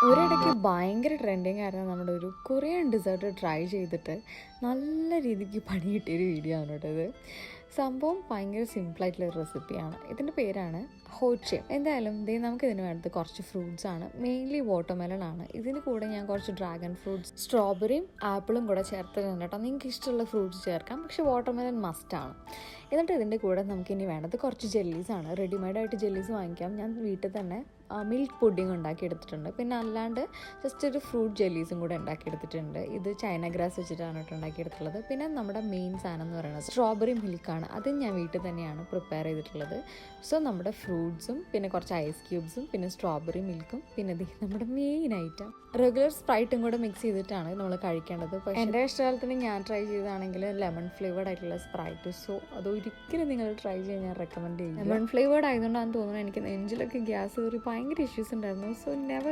ഒരിടയ്ക്ക് ഭയങ്കര ട്രെൻഡിങ് ആയിരുന്നു നമ്മുടെ ഒരു കൊറിയൻ ഡെസേർട്ട് ട്രൈ ചെയ്തിട്ട് നല്ല രീതിക്ക് പണി കിട്ടിയൊരു വീഡിയോ ആണ് കേട്ടോ ഇത്. സംഭവം ഭയങ്കര സിമ്പിളായിട്ടുള്ളൊരു റെസിപ്പിയാണ്. ഇതിൻ്റെ പേരാണ് ഹോച്ചേം. എന്തായാലും നമുക്ക് ഇതിന് വേണ്ടത് കുറച്ച് ഫ്രൂട്ട്സ് ആണ്. മെയിൻലി വാട്ടർമെലൺ ആണ്. ഇതിന് കൂടെ ഞാൻ കുറച്ച് ഡ്രാഗൺ ഫ്രൂട്ട്സ്, സ്ട്രോബെറിയും ആപ്പിളും കൂടെ ചേർത്തിട്ടുണ്ട് കേട്ടോ. നിങ്ങൾക്ക് ഇഷ്ടമുള്ള ഫ്രൂട്ട്സ് ചേർക്കാം, പക്ഷേ വാട്ടർമെലൺ മസ്റ്റാണ്. എന്നിട്ട് ഇതിൻ്റെ കൂടെ നമുക്കിനി വേണ്ടത് കുറച്ച് ജെല്ലീസാണ്. റെഡിമെയ്ഡായിട്ട് ജെല്ലീസ് വാങ്ങിക്കാം. ഞാൻ വീട്ടിൽ തന്നെ മിൽക്ക് പുഡിങ് ഉണ്ടാക്കിയെടുത്തിട്ടുണ്ട്. പിന്നെ അല്ലാണ്ട് ജസ്റ്റ് ഒരു ഫ്രൂട്ട് ജെല്ലീസും കൂടെ ഉണ്ടാക്കിയെടുത്തിട്ടുണ്ട്. ഇത് ചൈന ഗ്രാസ് വെച്ചിട്ടാണ് കേട്ടോ ഉണ്ടാക്കിയെടുത്തുള്ളത്. പിന്നെ നമ്മുടെ മെയിൻ സാധനം എന്ന് പറയുന്നത് സ്ട്രോബെറി മിൽക്കാണ്. അതും ഞാൻ വീട്ടിൽ തന്നെയാണ് പ്രിപ്പയർ ചെയ്തിട്ടുള്ളത്. സോ നമ്മുടെ ഫ്രൂട്ട്സും പിന്നെ കുറച്ച് ഐസ് ക്യൂബ്സും പിന്നെ സ്ട്രോബെറി മിൽക്കും പിന്നെ നമ്മുടെ മെയിൻ ഐറ്റം റെഗുലർ സ്പ്രൈറ്റും കൂടെ മിക്സ് ചെയ്തിട്ടാണ് നമ്മൾ കഴിക്കേണ്ടത്. പക്ഷേ എൻ്റെ ഇഷ്ടകാലത്തിന് ഞാൻ ട്രൈ ചെയ്തതാണെങ്കിൽ ലെമൺ ഫ്ലേവേർഡ് ആയിട്ടുള്ള സ്പ്രൈറ്റ്. സോ അത് ഒരിക്കലും നിങ്ങൾ ട്രൈ ചെയ്യാൻ ഞാൻ റെക്കമെൻഡ് ചെയ്യും. ലെമൺ ഫ്ലേവേർഡ് ആയതുകൊണ്ടാണെന്ന് തോന്നുന്നു എനിക്ക് നെഞ്ചിലൊക്കെ ഗ്യാസ് കയറി ഭയങ്കര ഇഷ്യൂസ് ഉണ്ടായിരുന്നു. So never